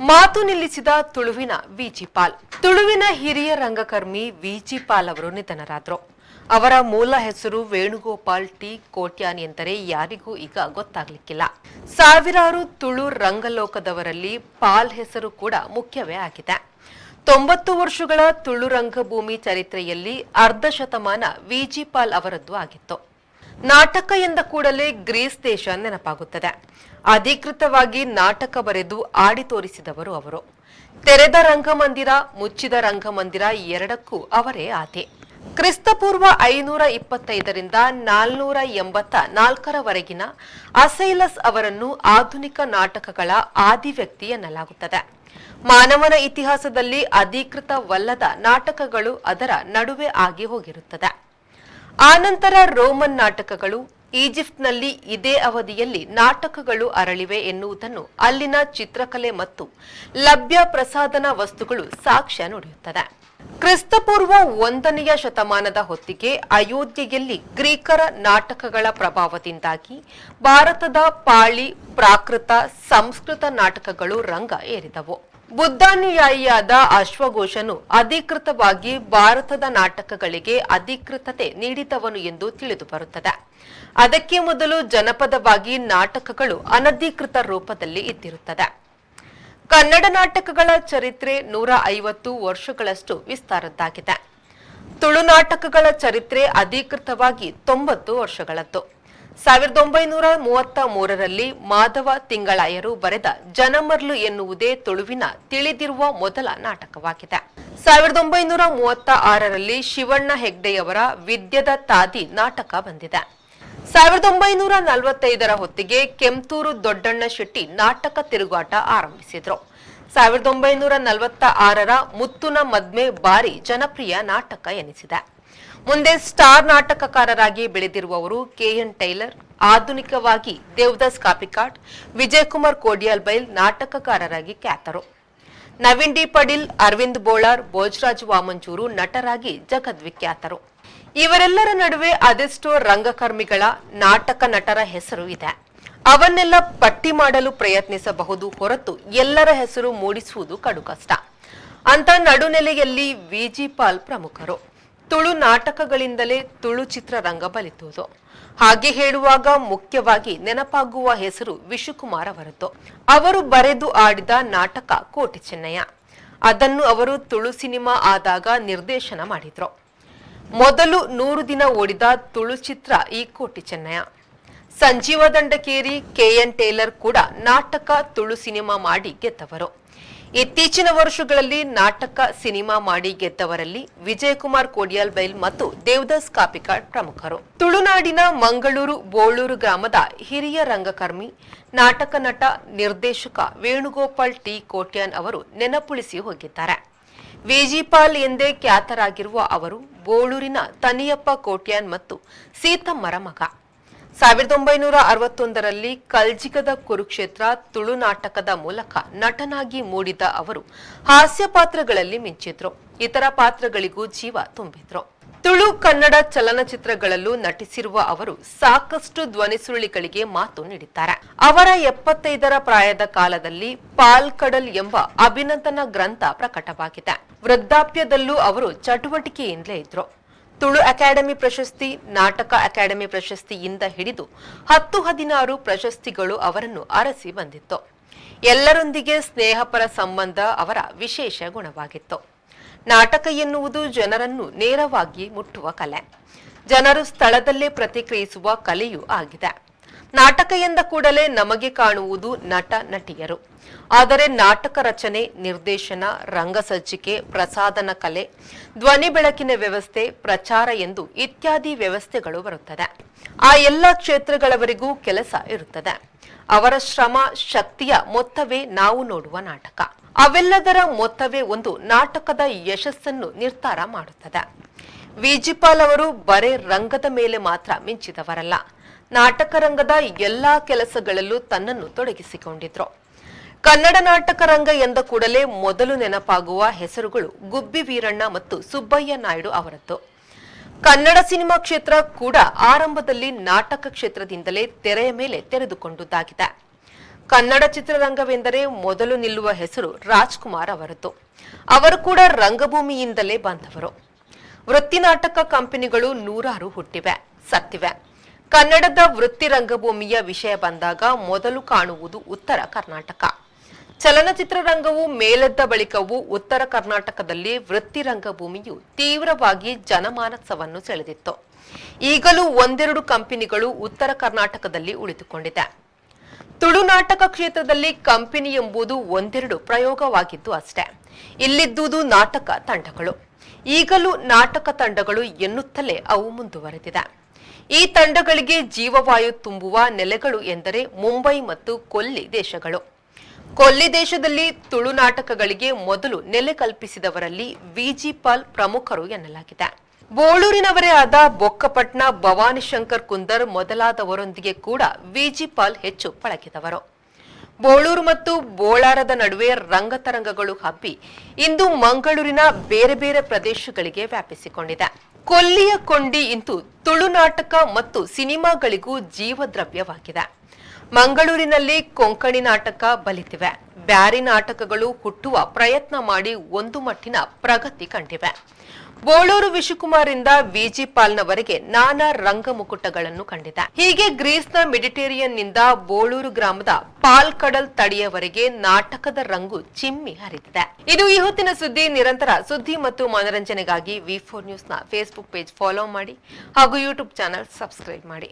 ಮಾತು ನಿಲ್ಲಿಸಿದ ತುಳುವಿನ ವಿಜಿಪಾಲ್. ತುಳುವಿನ ಹಿರಿಯ ರಂಗಕರ್ಮಿ ವಿಜಿಪಾಲ್ ಅವರು ನಿಧನರಾದರು. ಅವರ ಮೂಲ ಹೆಸರು ವೇಣುಗೋಪಾಲ್ ಟಿ ಕೋಟ್ಯಾನ್ ಎಂದರೆ ಯಾರಿಗೂ ಈಗ ಗೊತ್ತಾಗಲಿಕ್ಕಿಲ್ಲ. ಸಾವಿರಾರು ತುಳು ರಂಗಲೋಕದವರಲ್ಲಿ ಪಾಲ್ ಹೆಸರು ಕೂಡ ಮುಖ್ಯವೇ ಆಗಿದೆ. 90 ವರ್ಷಗಳ ತುಳು ರಂಗಭೂಮಿ ಚರಿತ್ರೆಯಲ್ಲಿ ಅರ್ಧ ಶತಮಾನ ವಿಜಿಪಾಲ್ ಅವರದ್ದು ಆಗಿತ್ತು. ನಾಟಕ ಎಂದ ಕೂಡಲೇ ಗ್ರೀಸ್ ದೇಶ ನೆನಪಾಗುತ್ತದೆ. ಅಧಿಕೃತವಾಗಿ ನಾಟಕ ಬರೆದು ಆಡಿ ತೋರಿಸಿದವರು ಅವರು. ತೆರೆದ ರಂಗಮಂದಿರ, ಮುಚ್ಚಿದ ರಂಗಮಂದಿರ ಎರಡಕ್ಕೂ ಅವರೇ ಆದಿ. ಕ್ರಿಸ್ತಪೂರ್ವ 525ರಿಂದ 484ರವರೆಗಿನ ಅಸೈಲಸ್ ಅವರನ್ನು ಆಧುನಿಕ ನಾಟಕಗಳ ಆದಿ ವ್ಯಕ್ತಿ ಎನ್ನಲಾಗುತ್ತದೆ. ಮಾನವನ ಇತಿಹಾಸದಲ್ಲಿ ಅಧಿಕೃತವಲ್ಲದ ನಾಟಕಗಳು ಅದರ ನಡುವೆ ಆಗಿ ಹೋಗಿರುತ್ತದೆ. ಆನಂತರ ರೋಮನ್ ನಾಟಕಗಳು, ಈಜಿಪ್ಟ್ನಲ್ಲಿ ಇದೇ ಅವಧಿಯಲ್ಲಿ ನಾಟಕಗಳು ಅರಳಿವೆ ಎನ್ನುವುದನ್ನು ಅಲ್ಲಿನ ಚಿತ್ರಕಲೆ ಮತ್ತು ಲಭ್ಯ ಪ್ರಸಾದನ ವಸ್ತುಗಳು ಸಾಕ್ಷ್ಯ ನುಡಿಯುತ್ತದೆ. ಕ್ರಿಸ್ತಪೂರ್ವ 1ನೇ ಶತಮಾನದ ಹೊತ್ತಿಗೆ ಅಯೋಧ್ಯೆಯಲ್ಲಿ ಗ್ರೀಕರ ನಾಟಕಗಳ ಪ್ರಭಾವದಿಂದಾಗಿ ಭಾರತದ ಪಾಳಿ, ಪ್ರಾಕೃತ, ಸಂಸ್ಕೃತ ನಾಟಕಗಳು ರಂಗ ಏರಿದವು. ಬುದ್ಧಾನುಯಾಯಿಯಾದ ಅಶ್ವಘೋಷನು ಅಧಿಕೃತವಾಗಿ ಭಾರತದ ನಾಟಕಗಳಿಗೆ ಅಧಿಕೃತತೆ ನೀಡಿದವನು ಎಂದು ತಿಳಿದು ಬರುತ್ತದೆ. ಅದಕ್ಕೆ ಮೊದಲು ಜನಪದವಾಗಿ ನಾಟಕಗಳು ಅನಧಿಕೃತ ರೂಪದಲ್ಲಿ ಇದ್ದಿರುತ್ತದೆ. ಕನ್ನಡ ನಾಟಕಗಳ ಚರಿತ್ರೆ 150 ವರ್ಷಗಳಷ್ಟು ವಿಸ್ತಾರದ್ದಾಗಿದೆ. ತುಳು ನಾಟಕಗಳ ಚರಿತ್ರೆ ಅಧಿಕೃತವಾಗಿ 90 ವರ್ಷಗಳದ್ದು. 1933ರಲ್ಲಿ ಮಾಧವ ತಿಂಗಳಾಯರು ಬರೆದ ಜನಮರ್ಲು ಎನ್ನುವುದೇ ತುಳುವಿನ ತಿಳಿದಿರುವ ಮೊದಲ ನಾಟಕವಾಗಿದೆ. 1936ರಲ್ಲಿ ಶಿವಣ್ಣ ಹೆಗ್ಡೆಯವರ ವಿದ್ಯದ ತಾದಿ ನಾಟಕ ಬಂದಿದೆ. 1945ರ ಹೊತ್ತಿಗೆ ಕೆಂತೂರು ದೊಡ್ಡಣ್ಣ ಶೆಟ್ಟಿ ನಾಟಕ ತಿರುಗಾಟ ಆರಂಭಿಸಿದ್ರು. 1946ರ ಮುತ್ತುನ ಮದ್ಮೆ ಬಾರಿ ಜನಪ್ರಿಯ ನಾಟಕ ಎನಿಸಿದೆ. ಮುಂದೆ ಸ್ಟಾರ್ ನಾಟಕಕಾರರಾಗಿ ಬೆಳೆದಿರುವವರು KN ಟೈಲರ್, ಆಧುನಿಕವಾಗಿ ದೇವದಾಸ್ ಕಾಪಿಕಾಡ್, ವಿಜಯಕುಮಾರ್ ಕೋಡಿಯಾಲ್ಬೈಲ್ ನಾಟಕಕಾರರಾಗಿ ಖ್ಯಾತರು. ನವೀನ್ ಡಿ ಪಡೀಲ್, ಅರವಿಂದ್ ಬೋಳಾರ್, ಭೋಜರಾಜ್ ವಾಮಂಚೂರು ನಟರಾಗಿ ಜಗದ್ವಿಖ್ಯಾತರು. ಇವರೆಲ್ಲರ ನಡುವೆ ಅದೆಷ್ಟೋ ರಂಗಕರ್ಮಿಗಳ, ನಾಟಕ ನಟರ ಹೆಸರು ಇದೆ. ಅವನ್ನೆಲ್ಲ ಪಟ್ಟಿ ಮಾಡಲು ಪ್ರಯತ್ನಿಸಬಹುದು ಹೊರತು ಎಲ್ಲರ ಹೆಸರು ಮೂಡಿಸುವುದು ಕಡು ಕಷ್ಟ. ಅಂತ ನಡುನೆಲೆಯಲ್ಲಿ ವಿಜಿಪಾಲ್ ಪ್ರಮುಖರು. ತುಳು ನಾಟಕಗಳಿಂದಲೇ ತುಳು ಚಿತ್ರರಂಗ ಬಲಿತುವುದು. ಹಾಗೆ ಹೇಳುವಾಗ ಮುಖ್ಯವಾಗಿ ನೆನಪಾಗುವ ಹೆಸರು ವಿಶುಕುಮಾರ್ ಅವರದ್ದು. ಅವರು ಬರೆದು ಆಡಿದ ನಾಟಕ ಕೋಟಿ ಚೆನ್ನಯ್ಯ. ಅದನ್ನು ಅವರು ತುಳು ಸಿನಿಮಾ ಆದಾಗ ನಿರ್ದೇಶನ ಮಾಡಿದ್ರು. ಮೊದಲು 100 ದಿನ ಓಡಿದ ತುಳು ಚಿತ್ರ ಈ ಕೋಟಿ ಚೆನ್ನಯ್ಯ. ಸಂಜೀವ ದಂಡಕೇರಿ, KN ಟೇಲರ್ ಕೂಡ ನಾಟಕ, ತುಳು ಸಿನಿಮಾ ಮಾಡಿ ಗೆದ್ದವರು. ಇತ್ತೀಚಿನ ವರ್ಷಗಳಲ್ಲಿ ನಾಟಕ, ಸಿನಿಮಾ ಮಾಡಿ ಗೆದ್ದವರಲ್ಲಿ ವಿಜಯಕುಮಾರ್ ಕೋಡಿಯಾಲ್ಬೈಲ್ ಮತ್ತು ದೇವದಾಸ್ ಕಾಪಿಕಾಡ್ ಪ್ರಮುಖರು. ತುಳುನಾಡಿನ ಮಂಗಳೂರು ಬೋಳೂರು ಗ್ರಾಮದ ಹಿರಿಯ ರಂಗಕರ್ಮಿ, ನಾಟಕ ನಟ, ನಿರ್ದೇಶಕ ವೇಣುಗೋಪಾಲ್ ಟಿ ಕೋಟ್ಯಾನ್ ಅವರು ನೆನಪುಳಿಸಿ ಹೋಗಿದ್ದಾರೆ. ವಿಜಿಪಾಲ್ ಎಂದೇ ಖ್ಯಾತರಾಗಿರುವ ಅವರು ಬೋಳೂರಿನ ತನಿಯಪ್ಪ ಕೋಟ್ಯಾನ್ ಮತ್ತು ಸೀತಮ್ಮರ ಮಗ. 1961ರಲ್ಲಿ ಕಲ್ಜಿಗದ ಕುರುಕ್ಷೇತ್ರ ತುಳು ನಾಟಕದ ಮೂಲಕ ನಟನಾಗಿ ಮೂಡಿದ ಅವರು ಹಾಸ್ಯ ಪಾತ್ರಗಳಲ್ಲಿ ಮಿಂಚಿದ್ರು. ಇತರ ಪಾತ್ರಗಳಿಗೂ ಜೀವ ತುಂಬಿದ್ರು. ತುಳು ಕನ್ನಡ ಚಲನಚಿತ್ರಗಳಲ್ಲೂ ನಟಿಸಿರುವ ಅವರು ಸಾಕಷ್ಟು ಧ್ವನಿಸುರುಳಿಗಳಿಗೆ ಮಾತು ನೀಡಿದ್ದಾರೆ. ಅವರ 75ರ ಪ್ರಾಯದ ಕಾಲದಲ್ಲಿ ಪಾಲ್ ಕಡಲ್ ಎಂಬ ಅಭಿನಂದನ ಗ್ರಂಥ ಪ್ರಕಟವಾಗಿದೆ. ವೃದ್ಧಾಪ್ಯದಲ್ಲೂ ಅವರು ಚಟುವಟಿಕೆಯಿಂದಲೇ ಇದ್ರು. ತುಳು ಅಕಾಡೆಮಿ ಪ್ರಶಸ್ತಿ, ನಾಟಕ ಅಕಾಡೆಮಿ ಪ್ರಶಸ್ತಿಯಿಂದ ಹಿಡಿದು 10-16 ಪ್ರಶಸ್ತಿಗಳು ಅವರನ್ನು ಅರಸಿ ಬಂದಿತ್ತು. ಎಲ್ಲರೊಂದಿಗೆ ಸ್ನೇಹಪರ ಸಂಬಂಧ ಅವರ ವಿಶೇಷ ಗುಣವಾಗಿತ್ತು. ನಾಟಕ ಎನ್ನುವುದು ಜನರನ್ನು ನೇರವಾಗಿ ಮುಟ್ಟುವ ಕಲೆ. ಜನರು ಸ್ಥಳದಲ್ಲೇ ಪ್ರತಿಕ್ರಿಯಿಸುವ ಕಲೆಯೂ ಆಗಿದೆ. ನಾಟಕ ಎಂದ ಕೂಡಲೇ ನಮಗೆ ಕಾಣುವುದು ನಟ ನಟಿಯರು. ಆದರೆ ನಾಟಕ ರಚನೆ, ನಿರ್ದೇಶನ, ರಂಗಸಜ್ಜಿಕೆ, ಪ್ರಸಾದನ ಕಲೆ, ಧ್ವನಿ ಬೆಳಕಿನ ವ್ಯವಸ್ಥೆ, ಪ್ರಚಾರ ಎಂದು ಇತ್ಯಾದಿ ವ್ಯವಸ್ಥೆಗಳು ಬರುತ್ತದೆ. ಆ ಎಲ್ಲ ಕ್ಷೇತ್ರಗಳವರೆಗೂ ಕೆಲಸ ಇರುತ್ತದೆ. ಅವರ ಶ್ರಮ, ಶಕ್ತಿಯ ಮೊತ್ತವೇ ನಾವು ನೋಡುವ ನಾಟಕ. ಅವೆಲ್ಲದರ ಮೊತ್ತವೇ ಒಂದು ನಾಟಕದ ಯಶಸ್ಸನ್ನು ನಿರ್ಧಾರ ಮಾಡುತ್ತದೆ. ವಿಜಿಪಾಲ್ ಅವರು ಬರೇ ರಂಗದ ಮೇಲೆ ಮಾತ್ರ ಮಿಂಚಿದವರಲ್ಲ. ನಾಟಕ ರಂಗದ ಎಲ್ಲಾ ಕೆಲಸಗಳಲ್ಲೂ ತನ್ನನ್ನು ತೊಡಗಿಸಿಕೊಂಡಿದ್ರು. ಕನ್ನಡ ನಾಟಕ ರಂಗ ಎಂದ ಕೂಡಲೇ ಮೊದಲು ನೆನಪಾಗುವ ಹೆಸರುಗಳು ಗುಬ್ಬಿ ವೀರಣ್ಣ ಮತ್ತು ಸುಬ್ಬಯ್ಯ ನಾಯ್ಡು ಅವರದ್ದು. ಕನ್ನಡ ಸಿನಿಮಾ ಕ್ಷೇತ್ರ ಕೂಡ ಆರಂಭದಲ್ಲಿ ನಾಟಕ ಕ್ಷೇತ್ರದಿಂದಲೇ ತೆರೆಯ ಮೇಲೆ ತೆರೆದುಕೊಂಡುದಾಗಿದೆ. ಕನ್ನಡ ಚಿತ್ರರಂಗವೆಂದರೆ ಮೊದಲು ನಿಲ್ಲುವ ಹೆಸರು ರಾಜ್ಕುಮಾರ್ ಅವರದ್ದು. ಅವರು ಕೂಡ ರಂಗಭೂಮಿಯಿಂದಲೇ ಬಂದವರು. ವೃತ್ತಿ ನಾಟಕ ಕಂಪನಿಗಳು ನೂರಾರು ಹುಟ್ಟಿವೆ, ಸತ್ತಿವೆ. ಕನ್ನಡದ ವೃತ್ತಿ ರಂಗಭೂಮಿಯ ವಿಷಯ ಬಂದಾಗ ಮೊದಲು ಕಾಣುವುದು ಉತ್ತರ ಕರ್ನಾಟಕ. ಚಲನಚಿತ್ರ ರಂಗವು ಮೇಲೆದ್ದ ಬಳಿಕವೂ ಉತ್ತರ ಕರ್ನಾಟಕದಲ್ಲಿ ವೃತ್ತಿ ರಂಗಭೂಮಿಯು ತೀವ್ರವಾಗಿ ಜನಮಾನಸವನ್ನು ಸೆಳೆದಿತ್ತು. ಈಗಲೂ ಒಂದೆರಡು ಕಂಪನಿಗಳು ಉತ್ತರ ಕರ್ನಾಟಕದಲ್ಲಿ ಉಳಿದುಕೊಂಡಿದೆ. ತುಳುನಾಟಕ ಕ್ಷೇತ್ರದಲ್ಲಿ ಕಂಪನಿ ಎಂಬುದು ಒಂದೆರಡು ಪ್ರಯೋಗವಾಗಿದ್ದು ಅಷ್ಟೇ. ಇಲ್ಲಿದ್ದುದು ನಾಟಕ ತಂಡಗಳು. ಈಗಲೂ ನಾಟಕ ತಂಡಗಳು ಎನ್ನುತ್ತಲೇ ಅವು ಮುಂದುವರೆದಿದೆ. ಈ ತಂಡಗಳಿಗೆ ಜೀವವಾಯು ತುಂಬುವ ನೆಲೆಗಳು ಎಂದರೆ ಮುಂಬೈ ಮತ್ತು ಕೊಲ್ಲಿ ದೇಶಗಳು. ಕೊಲ್ಲಿ ದೇಶದಲ್ಲಿ ತುಳುನಾಟಕಗಳಿಗೆ ಮೊದಲು ನೆಲೆ ಕಲ್ಪಿಸಿದವರಲ್ಲಿ ವಿಜಿ ಪಾಲ್ ಪ್ರಮುಖರು ಎನ್ನಲಾಗಿದೆ. ಬೋಳೂರಿನವರೇ ಆದ ಬೊಕ್ಕಪಟ್ನ ಭವಾನಿಶಂಕರ್ ಕುಂದರ್ ಮೊದಲಾದವರೊಂದಿಗೆ ಕೂಡ ವಿಜಿ ಪಾಲ್ ಹೆಚ್ಚು ಪಳಗಿದವರು. ಬೋಳೂರು ಮತ್ತು ಬೋಳಾರದ ನಡುವೆ ರಂಗತರಂಗಗಳು ಹಬ್ಬಿ ಇಂದು ಮಂಗಳೂರಿನ ಬೇರೆ ಬೇರೆ ಪ್ರದೇಶಗಳಿಗೆ ವ್ಯಾಪಿಸಿಕೊಂಡಿದೆ. ಕೊಲ್ಲಿಯ ಕೊಂಡಿ ಇಂದು ತುಳುನಾಟಕ ಮತ್ತು ಸಿನಿಮಾಗಳಿಗೂ ಜೀವದ್ರವ್ಯವಾಗಿದೆ. ಮಂಗಳೂರಿನಲ್ಲಿ ಕೊಂಕಣಿ ನಾಟಕ ಬಲಿತಿವೆ. ಬ್ಯಾರಿ ನಾಟಕಗಳು ಹುಟ್ಟುವ ಪ್ರಯತ್ನ ಮಾಡಿ ಒಂದು ಮಟ್ಟಿನ ಪ್ರಗತಿ ಕಂಡಿವೆ. ಬೋಳೂರು ವಿಶುಕುಮಾರಿಂದ ವಿಜಿ ಪಾಲ್ನವರೆಗೆ ನಾನಾ ರಂಗ ಮುಕುಟಗಳನ್ನು ಕಂಡಿದೆ. ಹೀಗೆ ಗ್ರೀಸ್ನ ಮೆಡಿಟೇರಿಯನ್ನಿಂದ ಬೋಳೂರು ಗ್ರಾಮದ ಪಾಲ್ಕಡಲ್ ತಡಿಯವರೆಗೆ ನಾಟಕದ ರಂಗು ಚಿಮ್ಮಿ ಹರಿದಿದೆ. ಇದು ಈ ಹೊತ್ತಿನ ಸುದ್ದಿ. ನಿರಂತರ ಸುದ್ದಿ ಮತ್ತು ಮನರಂಜನೆಗಾಗಿ ವಿ4 ನ್ಯೂಸ್ನ ಫೇಸ್ಬುಕ್ ಪೇಜ್ ಫಾಲೋ ಮಾಡಿ ಹಾಗೂ ಯೂಟ್ಯೂಬ್ ಚಾನೆಲ್ ಸಬ್ಸ್ಕ್ರೈಬ್ ಮಾಡಿ.